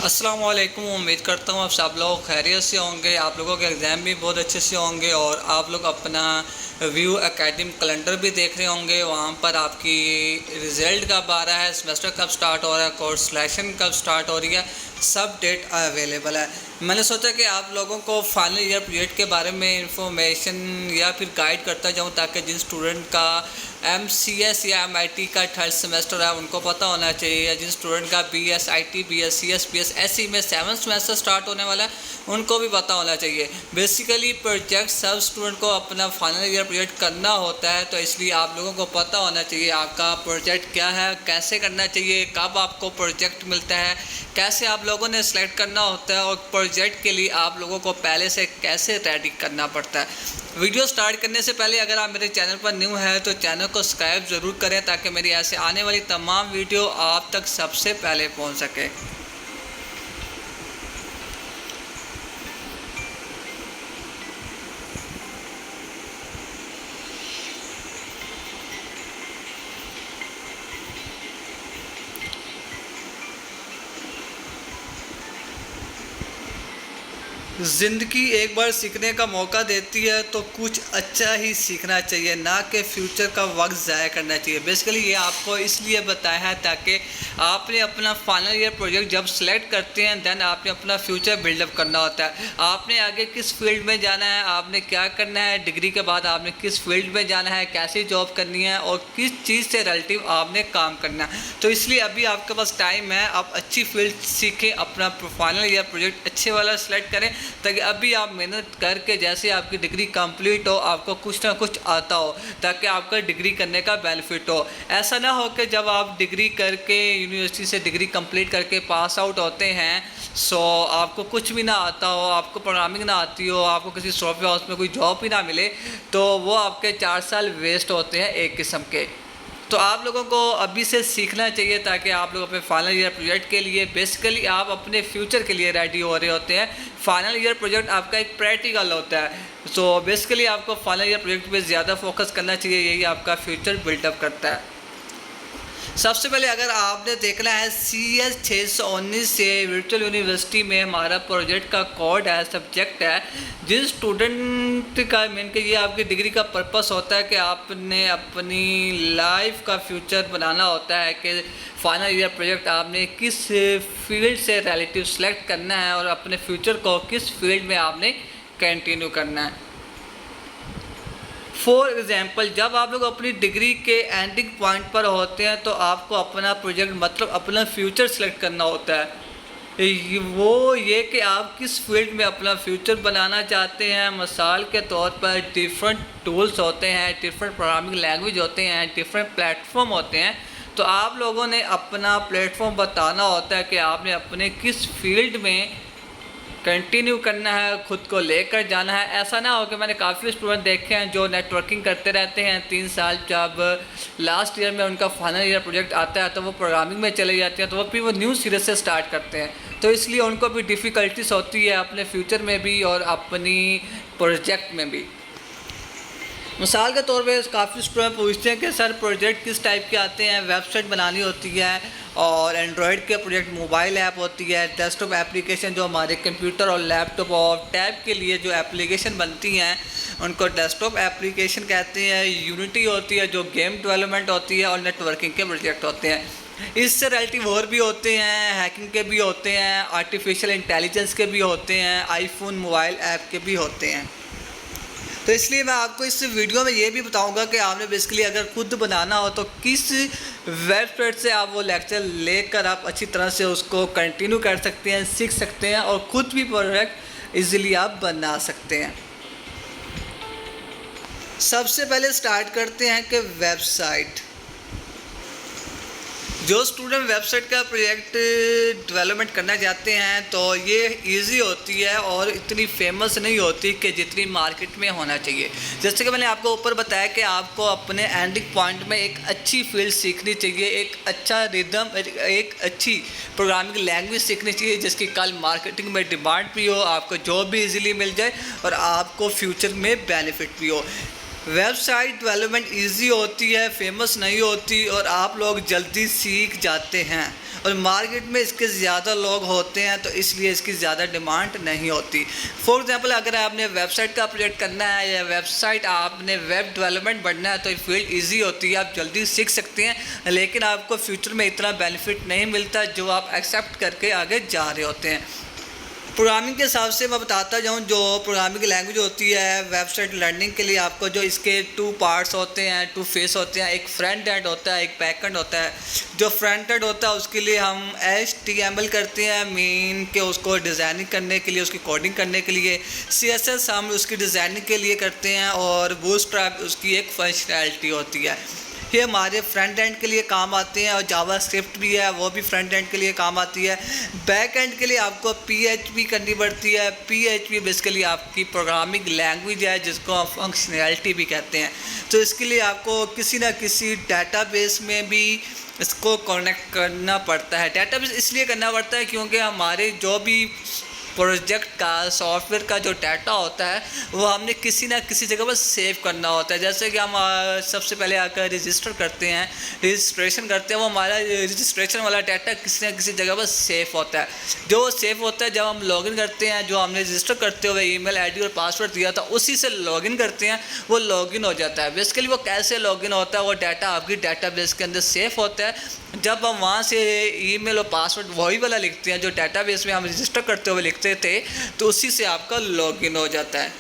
अस्सलाम वालेकुम। उम्मीद करता हूँ आप सब लोग खैरियत से होंगे, आप लोगों के एग्ज़ाम भी बहुत अच्छे से होंगे और आप लोग अपना व्यू एकेडमिक कैलेंडर भी देख रहे होंगे। वहाँ पर आपकी रिज़ल्ट कब आ रहा है, सेमेस्टर कब स्टार्ट हो रहा है, कोर्स सिलेक्शन कब स्टार्ट हो रही है, सब डेट अवेलेबल है। मैंने सोचा कि आप लोगों को फाइनल ईयर प्रोजेक्ट के बारे में इंफॉर्मेशन या फिर गाइड करता जाऊँ, ताकि जिन स्टूडेंट का MCS या MIT का थर्ड सेमेस्टर है उनको पता होना चाहिए, या जिन स्टूडेंट का BSIT BScs BSSC में 7th सेमेस्टर स्टार्ट होने वाला है उनको भी पता होना चाहिए। बेसिकली प्रोजेक्ट सब स्टूडेंट को अपना फाइनल ईयर प्रोजेक्ट करना होता है, तो इसलिए आप लोगों को पता होना चाहिए आपका प्रोजेक्ट क्या है, कैसे करना चाहिए, कब आपको प्रोजेक्ट मिलता है, कैसे आप लोगों ने सेलेक्ट करना होता है और प्रोजेक्ट के लिए आप लोगों को पहले से कैसे रेडी करना पड़ता है। वीडियो स्टार्ट करने से पहले अगर आप मेरे चैनल पर न्यू है तो चैनल को सब्सक्राइब ज़रूर करें, ताकि मेरी ऐसे आने वाली तमाम वीडियो आप तक सबसे पहले पहुंच सके। ज़िंदगी एक बार सीखने का मौका देती है तो कुछ अच्छा ही सीखना चाहिए, ना कि फ्यूचर का वक्त ज़ाया करना चाहिए। बेसिकली ये आपको इसलिए बताया है ताकि आपने अपना फाइनल ईयर प्रोजेक्ट जब सेलेक्ट करते हैं देन आपने अपना फ्यूचर बिल्डअप करना होता है। आपने आगे किस फील्ड में जाना है, आपने क्या करना है, डिग्री के बाद आपने किस फील्ड में जाना है, कैसी जॉब करनी है और किस चीज़ से रिलेटिव आपने काम करना है। तो इसलिए अभी आपके पास टाइम है, आप अच्छी फील्ड सीखें, अपना फाइनल ईयर प्रोजेक्ट अच्छे वाला सेलेक्ट करें, ताकि अभी आप मेहनत करके जैसे आपकी डिग्री कंप्लीट हो आपको कुछ ना कुछ आता हो, ताकि आपका डिग्री करने का बेनिफिट हो। ऐसा ना हो कि जब आप डिग्री करके यूनिवर्सिटी से डिग्री कंप्लीट करके पास आउट होते हैं सो आपको कुछ भी ना आता हो, आपको प्रोग्रामिंग ना आती हो, आपको किसी सॉफ्टवेयर हाउस में कोई जॉब भी ना मिले, तो वो आपके 4 साल वेस्ट होते हैं एक किस्म के। तो आप लोगों को अभी से सीखना चाहिए, ताकि आप लोग अपने फाइनल ईयर प्रोजेक्ट के लिए बेसिकली आप अपने फ्यूचर के लिए रेडी हो रहे होते हैं। फाइनल ईयर प्रोजेक्ट आपका एक प्रैक्टिकल होता है, सो बेसिकली आपको फाइनल ईयर प्रोजेक्ट पे ज़्यादा फोकस करना चाहिए, यही आपका फ्यूचर बिल्डअप करता है। सबसे पहले अगर आपने देखना है CS 619 से वर्चुअल यूनिवर्सिटी में हमारा प्रोजेक्ट का कोड है, सब्जेक्ट है। जिस स्टूडेंट का मेन के ये आपकी डिग्री का पर्पस होता है कि आपने अपनी लाइफ का फ्यूचर बनाना होता है, कि फाइनल ईयर प्रोजेक्ट आपने किस फील्ड से रिलेटिव सेलेक्ट करना है और अपने फ्यूचर को किस फील्ड में आपने कंटिन्यू करना है। फॉर एग्ज़ाम्पल, जब आप लोग अपनी डिग्री के एंडिंग पॉइंट पर होते हैं तो आपको अपना प्रोजेक्ट मतलब अपना फ्यूचर सेलेक्ट करना होता है। वो ये कि आप किस फील्ड में अपना फ्यूचर बनाना चाहते हैं। मिसाल के तौर पर डिफरेंट टूल्स होते हैं, डिफरेंट प्रोग्रामिंग लैंग्वेज होते हैं, डिफरेंट प्लेटफॉर्म होते हैं। तो आप लोगों ने अपना प्लेटफॉर्म बताना होता है कि आपने अपने किस फील्ड में कंटिन्यू करना है, खुद को लेकर जाना है। ऐसा ना हो कि मैंने काफ़ी स्टूडेंट देखे हैं जो नेटवर्किंग करते रहते हैं 3 साल, जब लास्ट ईयर में उनका फाइनल ईयर प्रोजेक्ट आता है तो वो प्रोग्रामिंग में चले जाते हैं, तो वो फिर वो न्यू सीरीज से स्टार्ट करते हैं। तो इसलिए उनको भी डिफ़िकल्टीज होती है अपने फ्यूचर में भी और अपनी प्रोजेक्ट में भी। मिसाल के तौर पे काफ़ी स्टूडेंट पूछते हैं कि सर प्रोजेक्ट किस टाइप के आते हैं। वेबसाइट बनानी होती है और एंड्रॉयड के प्रोजेक्ट मोबाइल ऐप होती है, डेस्कटॉप एप्लीकेशन जो हमारे कंप्यूटर और लैपटॉप और टैब के लिए जो एप्लीकेशन बनती हैं उनको डेस्कटॉप एप्लीकेशन कहते हैं। यूनिटी होती है जो गेम डेवलपमेंट होती है और नेटवर्किंग के प्रोजेक्ट होते हैं। इससे रिलेटिव और भी होते हैं, हैकिंग के भी होते हैं, आर्टिफिशियल इंटेलिजेंस के भी होते हैं, आईफोन मोबाइल ऐप के भी होते हैं। तो इसलिए मैं आपको इस वीडियो में ये भी बताऊंगा कि आपने बेसिकली अगर खुद बनाना हो तो किस वेबसाइट से आप वो लेक्चर लेकर आप अच्छी तरह से उसको कंटिन्यू कर सकते हैं, सीख सकते हैं और ख़ुद भी प्रोजेक्ट इजीली आप बना सकते हैं। सबसे पहले स्टार्ट करते हैं कि वेबसाइट। जो स्टूडेंट वेबसाइट का प्रोजेक्ट डेवलपमेंट करना चाहते हैं तो ये इजी होती है और इतनी फेमस नहीं होती कि जितनी मार्केट में होना चाहिए। जैसे कि मैंने आपको ऊपर बताया कि आपको अपने एंडिंग पॉइंट में एक अच्छी फील्ड सीखनी चाहिए, एक अच्छा रिदम, एक अच्छी प्रोग्रामिंग लैंग्वेज सीखनी चाहिए जिसकी कल मार्केटिंग में डिमांड भी हो, आपको जॉब भी इजीली मिल जाए और आपको फ्यूचर में बेनिफिट भी हो। वेबसाइट डेवलपमेंट इजी होती है, फेमस नहीं होती और आप लोग जल्दी सीख जाते हैं और मार्केट में इसके ज़्यादा लोग होते हैं, तो इसलिए इसकी ज़्यादा डिमांड नहीं होती। फॉर एग्जांपल अगर आपने वेबसाइट का प्रोजेक्ट करना है या वेबसाइट आपने वेब डेवलपमेंट बढ़ना है, तो ये फील्ड ईजी होती है, आप जल्दी सीख सकते हैं, लेकिन आपको फ्यूचर में इतना बेनिफिट नहीं मिलता जो आप एक्सेप्ट करके आगे जा रहे होते हैं। प्रोग्रामिंग के हिसाब से मैं बताता जाऊँ, जो प्रोग्रामिंग लैंग्वेज होती है वेबसाइट लर्निंग के लिए, आपको जो इसके 2 पार्ट्स होते हैं, 2 फेस होते हैं, एक फ्रंट एंड होता है, एक बैक एंड होता है। जो फ्रंट एंड होता है उसके लिए हम HTML करते हैं मेन के, उसको डिज़ाइनिंग करने के लिए, उसकी कोडिंग करने के लिए। CSS हम उसकी डिज़ाइनिंग के लिए करते हैं, और बूटस्ट्रैप उसकी एक फंक्शनैलिटी होती है। ये हमारे फ्रंट एंड के लिए काम आते हैं, और जावास्क्रिप्ट भी है वो भी फ्रंट एंड के लिए काम आती है। बैक एंड के लिए आपको PHP करनी पड़ती है। PHP बेसिकली आपकी प्रोग्रामिंग लैंग्वेज है जिसको आप फंक्शनैलिटी भी कहते हैं। तो इसके लिए आपको किसी ना किसी डेटाबेस में भी इसको कनेक्ट करना पड़ता है। डेटाबेस इसलिए करना पड़ता है क्योंकि हमारे जो भी प्रोजेक्ट का सॉफ्टवेयर का जो डाटा होता है वो हमने किसी ना किसी जगह पर सेव करना होता है। जैसे कि हम सबसे पहले आकर रजिस्टर करते हैं, रजिस्ट्रेशन करते हैं, वो हमारा रजिस्ट्रेशन वाला डाटा किसी ना किसी जगह पर सेव होता है। जो सेव होता है जब हम लॉगिन करते हैं, जो हमने रजिस्टर करते हुए ईमेल आईडी और पासवर्ड दिया था उसी से लॉगिन करते हैं, वो लॉगिन हो जाता है। बेसिकली वो कैसे लॉगिन होता है, वो डाटा आपकी डाटाबेस के अंदर सेव होता है। जब हम वहाँ से ईमेल और पासवर्ड वही वाला लिखते हैं जो डाटाबेस में हम रजिस्टर करते हुए लिखते थे, तो उसी से आपका लॉगिन हो जाता है।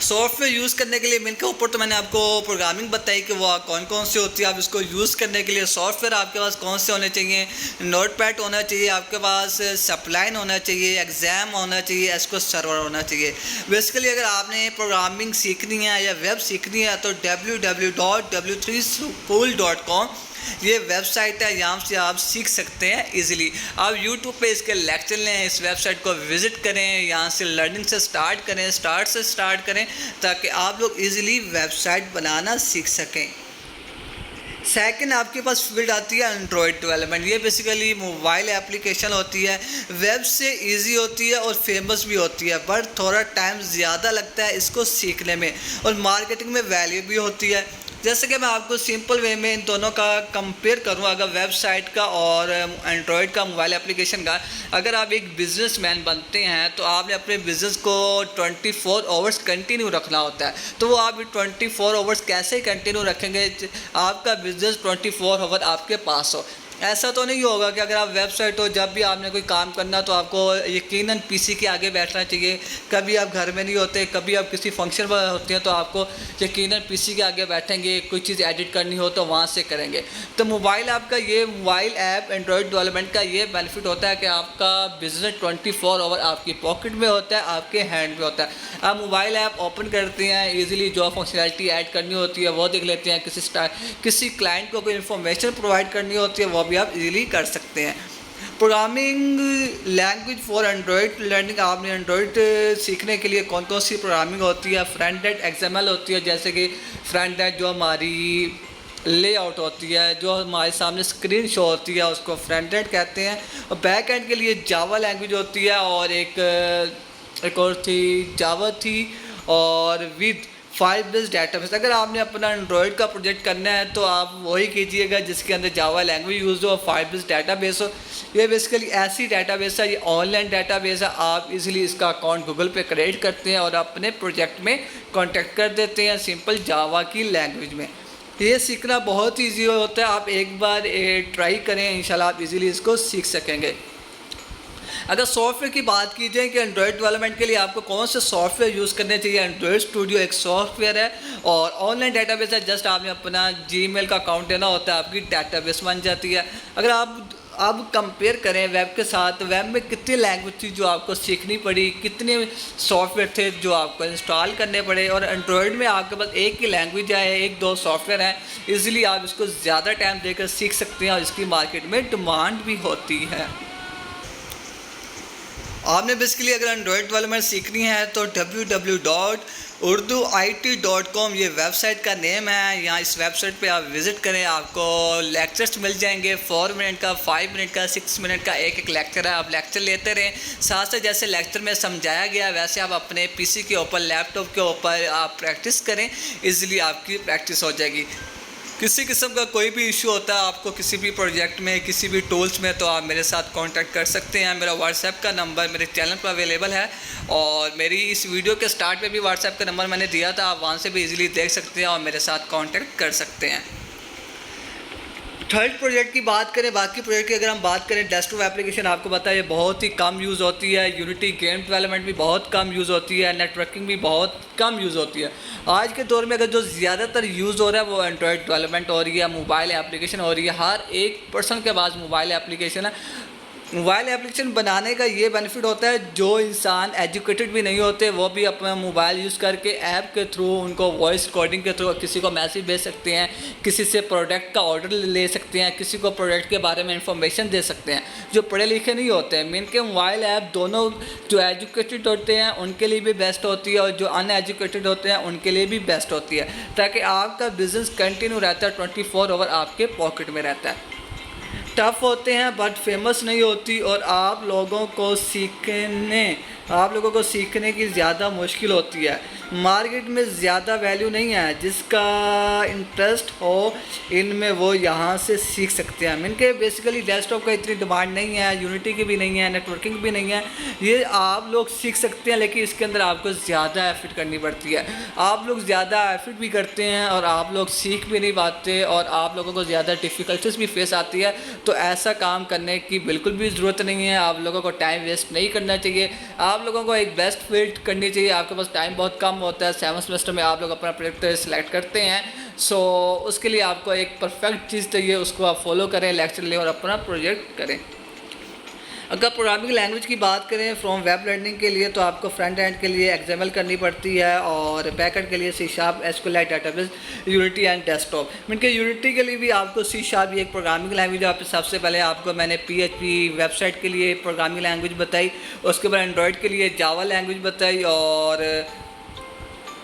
सॉफ्टवेयर यूज़ करने के लिए इनके ऊपर तो मैंने आपको प्रोग्रामिंग बताई कि वो कौन कौन सी होती है। आप इसको यूज़ करने के लिए सॉफ्टवेयर आपके पास कौन से होने चाहिए, नोटपैड होना चाहिए आपके पास, सप्लाइन होना चाहिए, एग्ज़ाम होना चाहिए, एसक्यूएल सर्वर होना चाहिए। बेसिकली अगर आपने प्रोग्रामिंग सीखनी है या वेब सीखनी है तो www.w3school.com ये वेबसाइट है, यहाँ से आप सीख सकते हैं इजीली। आप यूट्यूब पे इसके लेक्चर लें, इस वेबसाइट को विज़िट करें, यहाँ से लर्निंग से स्टार्ट करें ताकि आप लोग इजीली वेबसाइट बनाना सीख सकें। सेकंड आपके पास फील्ड आती है एंड्रॉयड डेवलपमेंट। ये बेसिकली मोबाइल एप्लीकेशन होती है, वेब से इजी होती है और फेमस भी होती है, बट थोड़ा टाइम ज़्यादा लगता है इसको सीखने में, और मार्केटिंग में वैल्यू भी होती है। जैसे कि मैं आपको सिंपल वे में इन दोनों का कंपेयर करूँ, अगर वेबसाइट का और एंड्रॉयड का मोबाइल एप्लीकेशन का, अगर आप एक बिजनेसमैन बनते हैं तो आपने अपने बिज़नेस को 24 आवर्स कंटिन्यू रखना होता है। तो वो आप 24 आवर्स कैसे कंटिन्यू रखेंगे, आपका बिज़नेस 24 आवर आपके पास हो। ऐसा तो नहीं होगा कि अगर आप वेबसाइट हो, जब भी आपने कोई काम करना तो आपको यकीनन पीसी के आगे बैठना चाहिए। कभी आप घर में नहीं होते, कभी आप किसी फंक्शन पर होते हैं तो आपको यकीनन पीसी के आगे बैठेंगे, कोई चीज़ एडिट करनी हो तो वहाँ से करेंगे। तो मोबाइल आपका ये मोबाइल ऐप एंड्रॉयड डेवलपमेंट का ये बेनिफिट होता है कि आपका बिजनेस 24 आवर आपकी पॉकेट में होता है, आपके हैंड में होता है। आप मोबाइल ऐप ओपन करते हैं, ईजिली जो फंक्शनैलिटी ऐड करनी होती है वो देख लेते हैं, किसी क्लाइंट को कोई इन्फॉर्मेशन प्रोवाइड करनी होती है वो भी आप इजीली कर सकते हैं। Programming language for Android learning, आपने एंड्रॉयड सीखने के लिए कौन कौन सी प्रोग्रामिंग होती है। फ्रंट एंड XML होती है, जैसे कि फ्रंट एंड जो हमारी लेआउट होती है, जो हमारे सामने स्क्रीन शो होती है उसको फ्रंट एंड कहते हैं। और बैक एंड के लिए जावा लैंग्वेज होती है, और एक और थी जावा थी, और विद फाइल बेस्ड डेटाबेस। अगर आपने अपना एंड्रॉयड का प्रोजेक्ट करना है तो आप वही कीजिएगा जिसके अंदर जावा लैंग्वेज यूज़ हो, फाइल बेस्ड डेटाबेस हो। ये बेसिकली ऐसी डेटाबेस है, ये ऑनलाइन डेटाबेस है। आप इजीली इसका अकाउंट गूगल पे क्रिएट करते हैं और अपने प्रोजेक्ट में कॉन्टेक्ट कर देते हैं सिंपल जावा की लैंग्वेज में। ये सीखना बहुत ईजी होता है, आप एक बार ट्राई करें, इंशाल्लाह आप इजीली इसको सीख सकेंगे। अगर सॉफ्टवेयर की बात की जाए कि एंड्रॉयड डेवलपमेंट के लिए आपको कौन से सॉफ्टवेयर यूज़ करने चाहिए, एंड्रॉयड स्टूडियो एक सॉफ्टवेयर है और ऑनलाइन डेटाबेस है। जस्ट आपने अपना जीमेल का अकाउंट देना होता है, आपकी डेटाबेस बन जाती है। अगर आप कंपेयर करें वेब के साथ, वेब में कितनी लैंग्वेज थी जो आपको सीखनी पड़ी, कितने सॉफ्टवेयर थे जो आपको इंस्टॉल करने पड़े, और एंड्रॉयड में आपके पास एक ही लैंग्वेज है, एक दो सॉफ्टवेयर हैं। इजीली आप इसको ज़्यादा टाइम देकर सीख सकते हैं और इसकी मार्केट में डिमांड भी होती है। आपने बेसिकली अगर एंड्रॉयड डेवलपमेंट सीखनी है तो www.urduit.com ये वेबसाइट का नेम है। यहाँ इस वेबसाइट पे आप विज़िट करें, आपको लेक्चर्स मिल जाएंगे। 4 मिनट का, 5 मिनट का, 6 मिनट का एक लेक्चर है। आप लेक्चर लेते रहें, साथ साथ जैसे लेक्चर में समझाया गया वैसे आप अपने पीसी के ऊपर, लैपटॉप के ऊपर आप प्रैक्टिस करें, ईज़िली आपकी प्रैक्टिस हो जाएगी। किसी किस्म का कोई भी इशू होता है आपको किसी भी प्रोजेक्ट में, किसी भी टूल्स में, तो आप मेरे साथ कांटेक्ट कर सकते हैं। मेरा व्हाट्सएप का नंबर मेरे चैनल पर अवेलेबल है और मेरी इस वीडियो के स्टार्ट में भी व्हाट्सएप का नंबर मैंने दिया था, आप वहाँ से भी इजीली देख सकते हैं और मेरे साथ कांटेक्ट कर सकते हैं। थर्ड प्रोजेक्ट की बात करें, बाकी प्रोजेक्ट की अगर हम बात करें, डेस्कटॉप एप्लीकेशन आपको पता है ये बहुत ही कम यूज़ होती है। यूनिटी गेम डेवलपमेंट भी बहुत कम यूज़ होती है, नेटवर्किंग भी बहुत कम यूज़ होती है। आज के दौर में अगर जो ज़्यादातर यूज़ हो रहा है वो एंड्रॉयड डेवलपमेंट हो रही है, मोबाइल एप्लीकेशन हो रही है। हर एक पर्सन के पास मोबाइल एप्लीकेशन है। मोबाइल एप्लीकेशन बनाने का ये बेनिफिट होता है, जो इंसान एजुकेटेड भी नहीं होते वो भी अपना मोबाइल यूज़ करके ऐप के थ्रू, उनको वॉइस रिकॉर्डिंग के थ्रू किसी को मैसेज भेज सकते हैं, किसी से प्रोडक्ट का ऑर्डर ले सकते हैं, किसी को प्रोडक्ट के बारे में इंफॉर्मेशन दे सकते हैं। जो पढ़े लिखे नहीं होते हैं, मीन के मोबाइल ऐप दोनों जो एजुकेटेड होते हैं उनके लिए भी बेस्ट होती है और जो अनएजुकेटेड होते हैं उनके लिए भी बेस्ट होती है, ताकि आपका बिज़नेस कंटिन्यू रहता है, 24 आवर आपके पॉकेट में रहता है। टफ़ होते हैं बट फेमस नहीं होती और आप लोगों को सीखने की ज़्यादा मुश्किल होती है। मार्केट में ज़्यादा वैल्यू नहीं है, जिसका इंटरेस्ट हो इनमें वो यहाँ से सीख सकते हैं। मीन के बेसिकली डेस्कटॉप का इतनी डिमांड नहीं है, यूनिटी की भी नहीं है, नेटवर्किंग भी नहीं है, ये आप लोग सीख सकते हैं, लेकिन इसके अंदर आपको ज़्यादा एफर्ट करनी पड़ती है। आप लोग ज़्यादा एफर्ट भी करते हैं और आप लोग सीख भी नहीं पाते और आप लोगों को ज़्यादा डिफ़िकल्टीज भी फेस आती है। तो ऐसा काम करने की बिल्कुल भी ज़रूरत नहीं है, आप लोगों को टाइम वेस्ट नहीं करना चाहिए। आप लोगों को एक बेस्ट फील्ड करनी चाहिए। आपके पास टाइम बहुत कम होता है, 7 सेमेस्टर में आप लोग अपना प्रोजेक्ट सेलेक्ट करते हैं, सो उसके लिए आपको एक परफेक्ट चीज़ चाहिए, उसको आप फॉलो करें, लेक्चर लें और अपना प्रोजेक्ट करें। अगर प्रोग्रामिंग लैंग्वेज की बात करें फ्रॉम वेब लर्निंग के लिए, तो आपको फ्रंट एंड के लिए XML करनी पड़ती है और बैक एंड के लिए C#, SQLite database, unity and desktop. Mean के यूनिटी के लिए भी आपको C# एक प्रोग्रामिंग लैंग्वेज है। सबसे पहले आपको मैंने PHP वेबसाइट के लिए प्रोग्रामिंग लैंग्वेज बताई, उसके बाद एंड्रॉयड के लिए जावा लैंग्वेज बताई और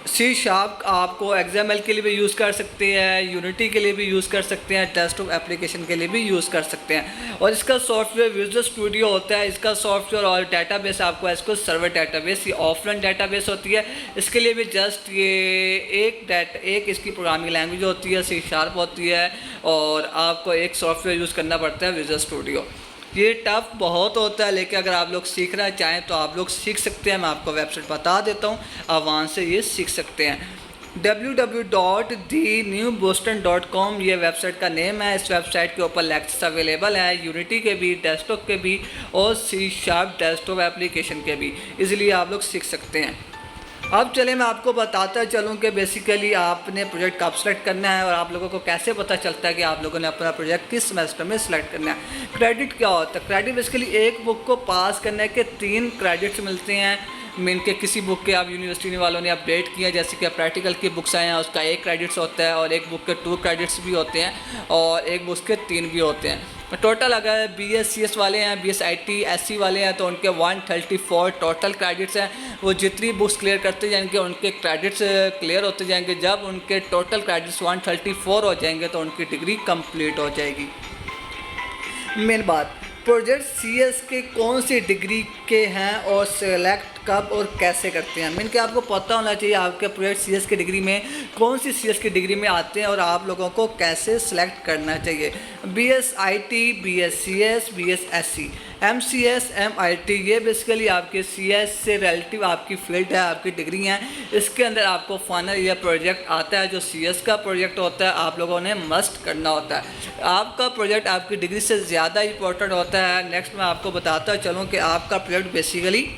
C# आपको XML के लिए भी यूज़ कर सकते हैं, यूनिटी के लिए भी यूज़ कर सकते हैं, डेस्कटॉप एप्लीकेशन के लिए भी यूज़ कर सकते हैं। और इसका सॉफ्टवेयर विजुअल स्टूडियो होता है। इसका सॉफ्टवेयर और डेटाबेस आपको SQL सर्वर डेटाबेस, ये ऑफलाइन डेटाबेस होती है। इसके लिए भी जस्ट ये एक इसकी प्रोग्रामिंग लैंग्वेज होती है, C# होती है और आपको एक सॉफ्टवेयर यूज़ करना पड़ता है, विजुअल स्टूडियो। ये टफ़ बहुत होता है, लेकिन अगर आप लोग सीखना चाहें तो आप लोग सीख सकते हैं। मैं आपको वेबसाइट बता देता हूँ, आप वहाँ से ये सीख सकते हैं। www.thenewboston.com ये वेबसाइट का नेम है। इस वेबसाइट के ऊपर लेक्चर्स अवेलेबल है, यूनिटी के भी, डेस्कटॉप के भी और C# डेस्कटॉप एप्लीकेशन के भी, इसलिए आप लोग सीख सकते हैं। अब चले मैं आपको बताता चलूँ कि बेसिकली आपने प्रोजेक्ट कब सेलेक्ट करना है और आप लोगों को कैसे पता चलता है कि आप लोगों ने अपना प्रोजेक्ट किस सेमेस्टर में सेलेक्ट करना है। क्रेडिट क्या होता है? क्रेडिट बेसिकली एक बुक को पास करने के 3 क्रेडिट्स मिलते हैं। मीन के किसी बुक के आप यूनिवर्सिटी वालों ने अपडेट किया, जैसे कि प्रैक्टिकल की बुक्स आए हैं, उसका 1 क्रेडिट्स होता है और एक बुक के 2 क्रेडिट्स भी होते हैं और एक बुक के 3 भी होते हैं। टोटल अगर BScs वाले हैं, BSIT SC वाले हैं तो उनके 134 टोटल क्रेडिट्स हैं। वो जितनी बुक्स क्लियर करते जाएंगे उनके क्रेडिट्स क्लियर होते जाएंगे। जब उनके टोटल क्रेडिट्स 134 हो जाएंगे तो उनकी डिग्री कंप्लीट हो जाएगी। मेन बात, प्रोजेक्ट CS के कौन सी डिग्री के हैं और सेलेक्ट कब और कैसे करते हैं। मीन कि आपको पता होना चाहिए आपके प्रोजेक्ट CS की डिग्री में कौन सी CS की डिग्री में आते हैं और आप लोगों को कैसे सेलेक्ट करना चाहिए। BSIT, BScs, BSsc, MCS, MIT ये बेसिकली आपके CS से रिलेटिव आपकी फील्ड है, आपकी डिग्री हैं। इसके अंदर आपको फाइनल ईयर प्रोजेक्ट आता है जो CS का प्रोजेक्ट होता है, आप लोगों ने मस्ट करना होता है। आपका प्रोजेक्ट आपकी डिग्री से ज़्यादा इंपॉर्टेंट होता है। नेक्स्ट मैं आपको बताता चलूँ कि आपका प्रोजेक्ट बेसिकली,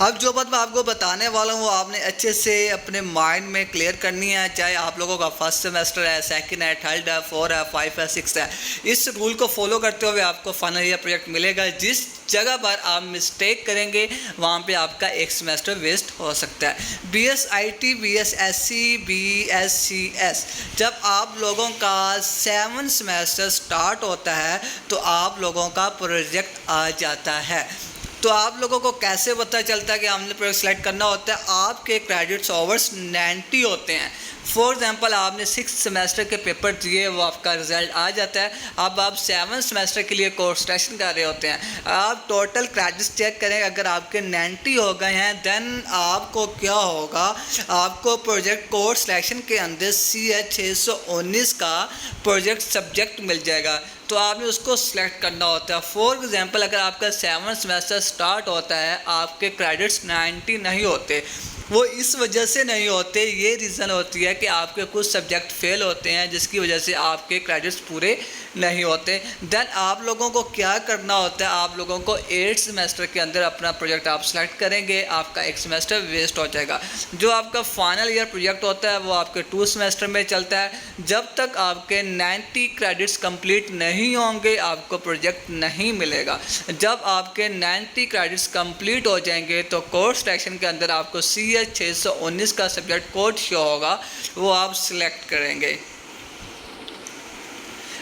अब जो बात मैं आपको बताने वाला हूँ वो आपने अच्छे से अपने माइंड में क्लियर करनी है। चाहे आप लोगों का फर्स्ट सेमेस्टर है, सेकंड है, थर्ड है, 4 है, 5 है, 6 है, इस रूल को फॉलो करते हुए आपको फाइनल ईयर प्रोजेक्ट मिलेगा। जिस जगह पर आप मिस्टेक करेंगे वहाँ पे आपका एक सेमेस्टर वेस्ट हो सकता है। BSIT, BSsc, BScs जब आप लोगों का 7 सेमेस्टर स्टार्ट होता है तो आप लोगों का प्रोजेक्ट आ जाता है। तो आप लोगों को कैसे पता चलता है कि हमने प्रोजेक्ट सेलेक्ट करना होता है? आपके क्रेडिट्स ओवर्स 90 होते हैं। फॉर एग्जांपल आपने 6th सेमेस्टर के पेपर दिए, वो आपका रिजल्ट आ जाता है। अब आप 7th सेमेस्टर के लिए कोर्स सिलेक्शन कर रहे होते हैं। आप टोटल क्रेडिट्स चेक करें, अगर आपके 90 हो गए हैं देन आपको क्या होगा, आपको प्रोजेक्ट कोर्स सिलेक्शन के अंदर CH 619 का प्रोजेक्ट सब्जेक्ट मिल जाएगा। तो आपने उसको सिलेक्ट करना होता है। फॉर एग्जांपल अगर आपका 7th सेमेस्टर स्टार्ट होता है, आपके क्रेडिट्स 90 नहीं होते, वो इस वजह से नहीं होते, ये रीज़न होती है कि आपके कुछ सब्जेक्ट फेल होते हैं जिसकी वजह से आपके क्रेडिट्स पूरे नहीं होते। देन आप लोगों को क्या करना होता है, आप लोगों को 8th सेमेस्टर के अंदर अपना प्रोजेक्ट आप सेलेक्ट करेंगे, आपका एक सेमेस्टर वेस्ट हो जाएगा। जो आपका फाइनल ईयर प्रोजेक्ट होता है वो आपके 2 सेमेस्टर में चलता है। जब तक आपके 90 क्रेडिट्स कंप्लीट नहीं होंगे आपको प्रोजेक्ट नहीं मिलेगा। जब आपके 90 क्रेडिट्स कंप्लीट हो जाएंगे तो कोर्स सिलेक्शन के अंदर आपको CH 619 का सब्जेक्ट कोड शो होगा, वो आप सिलेक्ट करेंगे।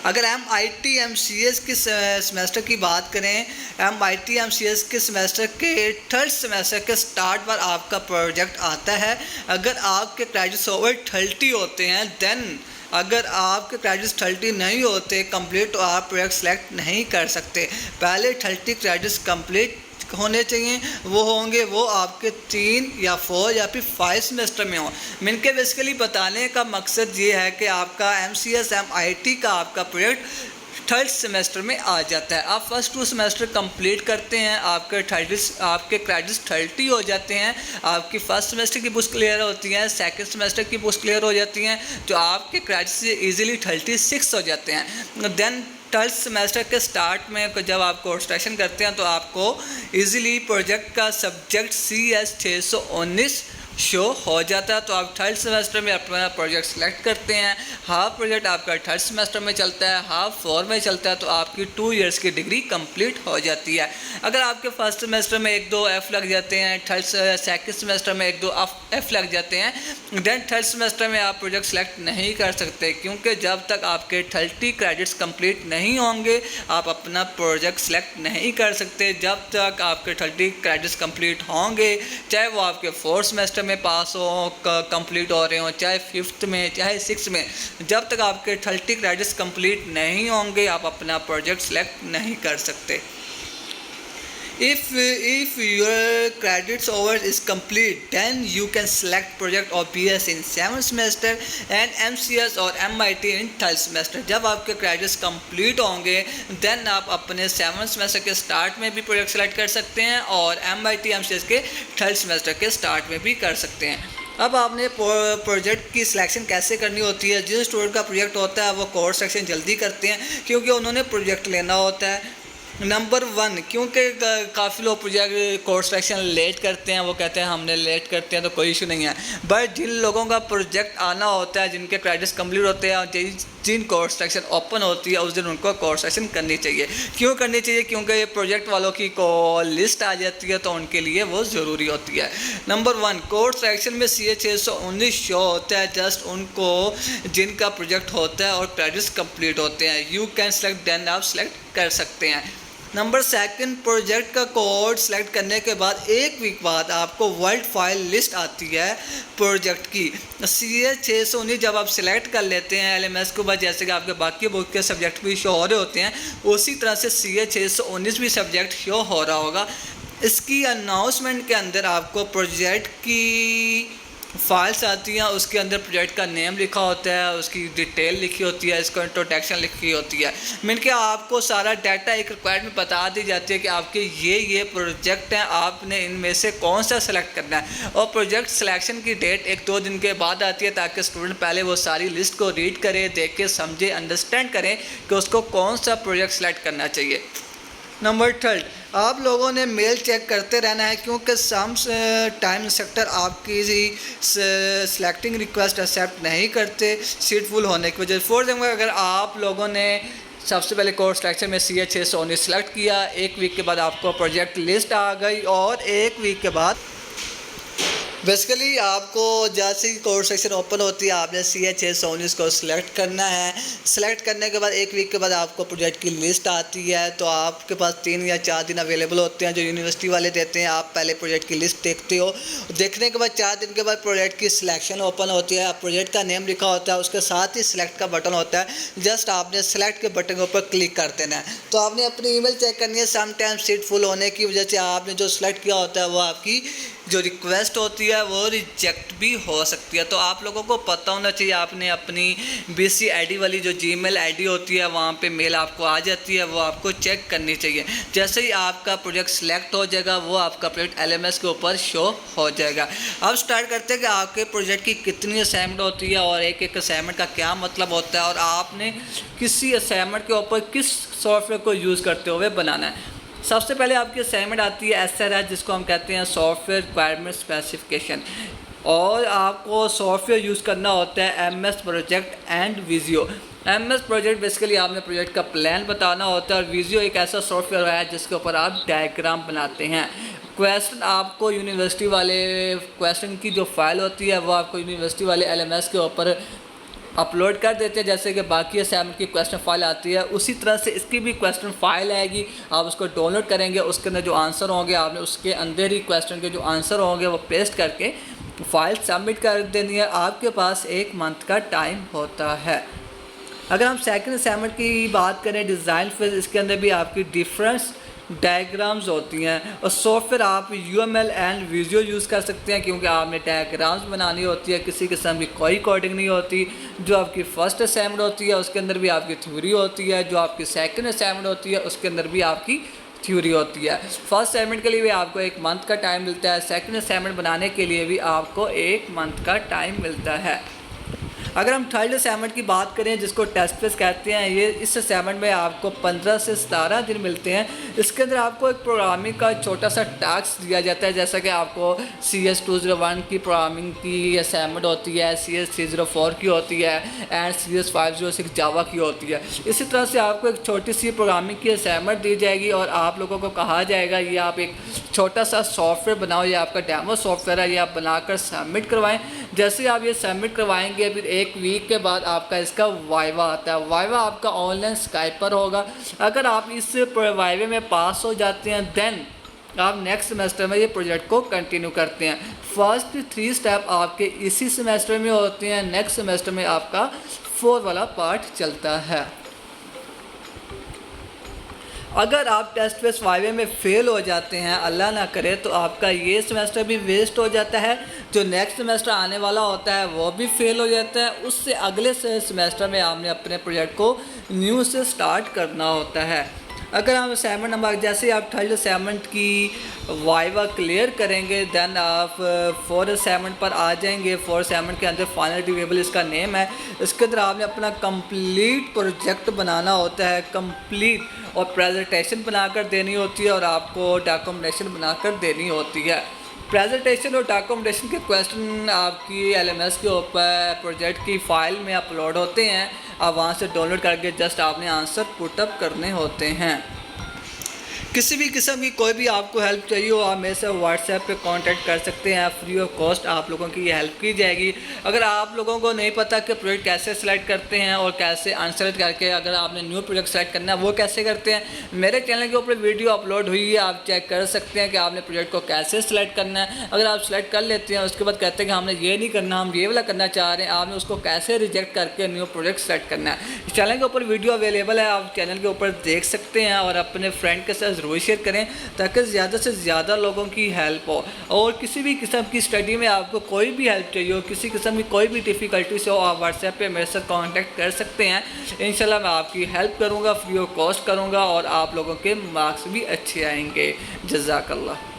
अगर MIT MCS के सेमेस्टर की बात करें, MIT MCS के सेमेस्टर के 3rd सेमेस्टर के स्टार्ट पर आपका प्रोजेक्ट आता है। अगर आपके क्रेडिट्स ओवर 30 होते हैं देन, अगर आपके क्रेडिट्स 30 नहीं होते कंप्लीट तो आप प्रोजेक्ट सेलेक्ट नहीं कर सकते। पहले 30 क्रेडिट्स कंप्लीट होने चाहिए, वो होंगे वो आपके 3 या 4 या फिर 5 सेमेस्टर में हो। इनके बेसिकली बताने का मकसद ये है कि आपका MCS MIT का आपका प्रोजेक्ट 3rd सेमेस्टर में आ जाता है। आप फर्स्ट 2 सेमेस्टर कंप्लीट करते हैं, आपके क्रेडिट्स 30 हो जाते हैं, आपकी फर्स्ट सेमेस्टर की बुक्स क्लियर होती हैं, सेकंड सेमेस्टर की बुक्स क्लियर हो जाती हैं, तो आपके क्रेडिट्स ईजिली 36 हो जाते हैं। देन 3rd सेमेस्टर के स्टार्ट में जब आप कोर्स सिलेक्शन करते हैं तो आपको इजीली प्रोजेक्ट का सब्जेक्ट CH 619 शो हो जाता है। तो आप 3rd सेमेस्टर में अपना प्रोजेक्ट सेलेक्ट करते हैं। हाफ प्रोजेक्ट आपका 3rd सेमेस्टर में चलता है, हाफ 4 में चलता है, तो आपकी 2 इयर्स की डिग्री कंप्लीट हो जाती है। अगर आपके फर्स्ट सेमेस्टर में 1-2 F लग जाते हैं, सेकंड सेमेस्टर में 1-2 F लग जाते हैं, देन 3rd सेमेस्टर में आप प्रोजेक्ट सेलेक्ट नहीं कर सकते, क्योंकि जब तक आपके 30 क्रेडिट्स कंप्लीट नहीं होंगे आप अपना प्रोजेक्ट सेलेक्ट नहीं कर सकते। जब तक आपके 30 क्रेडिट्स कंप्लीट होंगे, चाहे वो आपके 4th सेमेस्टर में पास हो, कंप्लीट हो रहे हो, चाहे 5th में, चाहे 6th में, जब तक आपके 30 क्रेडिट्स कंप्लीट नहीं होंगे आप अपना प्रोजेक्ट सेलेक्ट नहीं कर सकते। If your credits over is complete, then you can select project or PS in 7th semester and MCS और MIT in 3rd semester। जब आपके क्रेडिट्स कंप्लीट होंगे देन आप अपने 7th सेमेस्टर के स्टार्ट में भी प्रोजेक्ट सेलेक्ट कर सकते हैं और MIT MCS के 3rd सेमेस्टर के स्टार्ट में भी कर सकते हैं। अब आपने प्रोजेक्ट की सिलेक्शन कैसे करनी होती है? जिस स्टूडेंट का प्रोजेक्ट होता है वो कोर्स सिलेक्शन जल्दी करते हैं क्योंकि उन्होंने प्रोजेक्ट लेना होता है। नंबर 1, क्योंकि काफ़ी लोग प्रोजेक्ट कोर्स सिलेक्शन लेट करते हैं, वो कहते हैं हमने लेट करते हैं तो कोई इशू नहीं है, बट जिन लोगों का प्रोजेक्ट आना होता है, जिनके क्रेडिट्स कंप्लीट होते हैं और जिन कोर्स सिलेक्शन ओपन होती है उस दिन उनको कोर्स सिलेक्शन करनी चाहिए। क्यों करनी चाहिए? क्योंकि ये प्रोजेक्ट वालों की लिस्ट आ जाती है तो उनके लिए वो ज़रूरी होती है। नंबर 1, कोर्स सिलेक्शन में CH 619 शो होता है जस्ट उनको जिनका प्रोजेक्ट होता है और क्रेडिट्स कंप्लीट होते हैं। यू कैन सेलेक्ट, देन आप सेलेक्ट कर सकते हैं। नंबर 2, प्रोजेक्ट का कोड सेलेक्ट करने के बाद 1 वीक बाद आपको वर्ल्ड फाइल लिस्ट आती है प्रोजेक्ट की। CH 619 जब आप सिलेक्ट कर लेते हैं LMS के बाद, जैसे कि आपके बाकी बुक के सब्जेक्ट भी शो हो रहे होते हैं, उसी तरह से CH 619 भी सब्जेक्ट शो हो रहा होगा। इसकी अनाउंसमेंट के अंदर आपको प्रोजेक्ट की फाइल्स आती हैं, उसके अंदर प्रोजेक्ट का नेम लिखा होता है, उसकी डिटेल लिखी होती है, इसको इंट्रोडक्शन लिखी होती है। मीन के आपको सारा डाटा एक रिक्वायरमेंट बता दी जाती है कि आपके ये प्रोजेक्ट हैं, आपने इनमें से कौन सा सेलेक्ट करना है। और प्रोजेक्ट सिलेक्शन की डेट 1-2 दिन के बाद आती है ताकि स्टूडेंट पहले वो सारी लिस्ट को रीड करे, देख के समझे, अंडरस्टैंड करें कि उसको कौन सा प्रोजेक्ट सेलेक्ट करना चाहिए। नंबर 3, आप लोगों ने मेल चेक करते रहना है क्योंकि सम टाइम सेक्टर आपकी सिलेक्टिंग रिक्वेस्ट एक्सेप्ट नहीं करते सीट फुल होने की वजह से। फॉर एग्जाम्पल अगर आप लोगों ने सबसे पहले कोर्स सिलेक्शन में CH 619 सेलेक्ट किया, 1 वीक के बाद आपको प्रोजेक्ट लिस्ट आ गई और 1 वीक के बाद बेसिकली आपको जैसे ही कोर्स सेक्शन ओपन होती है आपने CH619 को सिलेक्ट करना है। सिलेक्ट करने के बाद 1 वीक के बाद आपको प्रोजेक्ट की लिस्ट आती है, तो आपके पास 3 या 4 दिन अवेलेबल होते हैं जो यूनिवर्सिटी वाले देते हैं। आप पहले प्रोजेक्ट की लिस्ट देखते हो, देखने के बाद 4 दिन के बाद प्रोजेक्ट की सिलेक्शन ओपन होती है। प्रोजेक्ट का नेम लिखा होता है, उसके साथ ही सिलेक्ट का बटन होता है। जस्ट आपने सेलेक्ट के बटन के ऊपर क्लिक कर देना है। तो आपने अपनी ईमेल चेक करनी है। समटाइम सीट फुल होने की वजह से आपने जो सिलेक्ट किया होता है वो आपकी जो रिक्वेस्ट होती है वो रिजेक्ट भी हो सकती है। तो आप लोगों को पता होना चाहिए, आपने अपनी BC ID वाली जो Gmail ID होती है वहाँ पे मेल आपको आ जाती है, वो आपको चेक करनी चाहिए। जैसे ही आपका प्रोजेक्ट सिलेक्ट हो जाएगा वो आपका प्रोजेक्ट LMS के ऊपर शो हो जाएगा। अब स्टार्ट करते हैं कि आपके प्रोजेक्ट की कितनी असाइनमेंट होती है और एक एक असाइनमेंट का क्या मतलब होता है और आपने किसी असाइनमेंट के ऊपर किस सॉफ्टवेयर को यूज़ करते हुए बनाना है। सबसे पहले आपकी असाइनमेंट आती है SRS, जिसको हम कहते हैं सॉफ्टवेयर रिक्वायरमेंट स्पेसिफिकेशन, और आपको सॉफ्टवेयर यूज़ करना होता है MS project and Visio. MS project basically आपने प्रोजेक्ट का प्लान बताना होता है और विजियो एक ऐसा सॉफ्टवेयर है जिसके ऊपर आप डायग्राम बनाते हैं। क्वेश्चन आपको यूनिवर्सिटी वाले क्वेश्चन की जो फाइल होती है वो आपको यूनिवर्सिटी वाले LMS के ऊपर अपलोड कर देते हैं। जैसे कि बाकी असाइनमेंट की क्वेश्चन फाइल आती है उसी तरह से इसकी भी क्वेश्चन फाइल आएगी। आप उसको डाउनलोड करेंगे, उसके अंदर जो आंसर होंगे आपने उसके अंदर ही क्वेश्चन के जो आंसर होंगे वो पेस्ट करके फाइल सबमिट कर देनी है। आपके पास 1 मंथ का टाइम होता है। अगर हम सेकंड असाइनमेंट की बात करें डिज़ाइन फेज, इसके अंदर भी आपकी डिफरेंस डायग्राम्स होती हैं और सॉफ्टवेयर आप UML एंड विजियो यूज़ कर सकते हैं क्योंकि आपने डायग्राम्स बनानी होती है। किसी किस्म की कोई कोडिंग नहीं होती। जो आपकी फ़र्स्ट असाइनमेंट होती है उसके अंदर भी आपकी थ्योरी होती है, जो आपकी सेकंड असाइनमेंट होती है उसके अंदर भी आपकी थ्योरी होती है। फर्स्ट असाइनमेंट के लिए भी आपको 1 मंथ का टाइम मिलता है, सेकंड असाइनमेंट बनाने के लिए भी आपको 1 मंथ का टाइम मिलता है। अगर हम थर्ड असाइनमेंट की बात करें जिसको टेस्ट फेज कहते हैं, ये इस असाइनमेंट में आपको 15 से 17 दिन मिलते हैं। इसके अंदर आपको एक प्रोग्रामिंग का छोटा सा टास्क दिया जाता है, जैसा कि आपको CS201 की प्रोग्रामिंग की असाइनमेंट होती है, CS304 की होती है एंड CS506 जावा की होती है। इसी तरह से आपको एक छोटी सी प्रोग्रामिंग की असाइनमेंट दी जाएगी और आप लोगों को कहा जाएगा ये आप एक छोटा सा सॉफ्टवेयर बनाओ, ये आपका डेमो सॉफ्टवेयर है, ये आप बनाकर सबमिट करवाएं। जैसे आप ये सबमिट करवाएंगे फिर 1 वीक के बाद आपका इसका वाइवा आता है। वाइवा आपका ऑनलाइन स्काइप पर होगा। अगर आप इस वाइवे में पास हो जाते हैं देन आप नेक्स्ट सेमेस्टर में ये प्रोजेक्ट को कंटिन्यू करते हैं। फर्स्ट 3 स्टेप आपके इसी सेमेस्टर में होते हैं, नेक्स्ट सेमेस्टर में आपका 4 वाला पार्ट चलता है। अगर आप टेस्ट फेस वाइवे में फ़ेल हो जाते हैं, अल्लाह ना करे, तो आपका ये सेमेस्टर भी वेस्ट हो जाता है। जो नेक्स्ट सेमेस्टर आने वाला होता है वो भी फ़ेल हो जाता है। उससे अगले सेमेस्टर में आपने अपने प्रोजेक्ट को न्यू से स्टार्ट करना होता है। अगर हम असाइनमेंट नंबर जैसे आप थर्ड असाइनमेंट की वाइवा क्लियर करेंगे देन आप 4 असाइनमेंट पर आ जाएंगे। 4 असाइनमेंट के अंदर फाइनल रिव्यूएबल इसका नेम है। इसके अंदर आपने अपना कंप्लीट प्रोजेक्ट बनाना होता है, कंप्लीट, और प्रेजेंटेशन बनाकर देनी होती है और आपको डॉक्यूमेंटेशन बनाकर देनी होती है। प्रेजेंटेशन और डॉक्यूमेंटेशन के क्वेश्चन आपकी LMS के ऊपर प्रोजेक्ट की फ़ाइल में अपलोड होते हैं। आप वहाँ से डाउनलोड करके जस्ट आपने आंसर पुटअप करने होते हैं। किसी भी किस्म की कोई भी आपको हेल्प चाहिए हो आप मेरे से व्हाट्सएप पे कांटेक्ट कर सकते हैं। फ्री ऑफ कॉस्ट आप लोगों की ये हेल्प की जाएगी। अगर आप लोगों को नहीं पता कि प्रोजेक्ट कैसे सिलेक्ट करते हैं और कैसे अनसेलेक्ट करके अगर आपने न्यू प्रोजेक्ट सेलेक्ट करना है वो कैसे करते हैं, मेरे चैनल के ऊपर वीडियो अपलोड हुई है, आप चेक कर सकते हैं कि आपने प्रोजेक्ट को कैसे सिलेक्ट करना है। अगर आप सिलेक्ट कर लेते हैं उसके बाद कहते हैं कि हमने ये नहीं करना, हम ये वाला करना चाह रहे हैं, आपने उसको कैसे रिजेक्ट करके न्यू प्रोजेक्ट सेलेक्ट करना है। चैनल के ऊपर वीडियो अवेलेबल है, आप चैनल के ऊपर देख सकते हैं और अपने फ्रेंड के साथ ज़रूर शेयर करें ताकि ज़्यादा से ज़्यादा लोगों की हेल्प हो। और किसी भी किस्म की स्टडी में आपको कोई भी हेल्प चाहिए हो, किसी किस्म की कोई भी डिफ़िकल्टीज हो, आप व्हाट्सएप पे मेरे साथ कांटेक्ट कर सकते हैं। इंशाल्लाह मैं आपकी हेल्प करूँगा, फ्री ऑफ कॉस्ट करूँगा और आप लोगों के मार्क्स भी अच्छे आएंगे। जज़ाकल्लाह।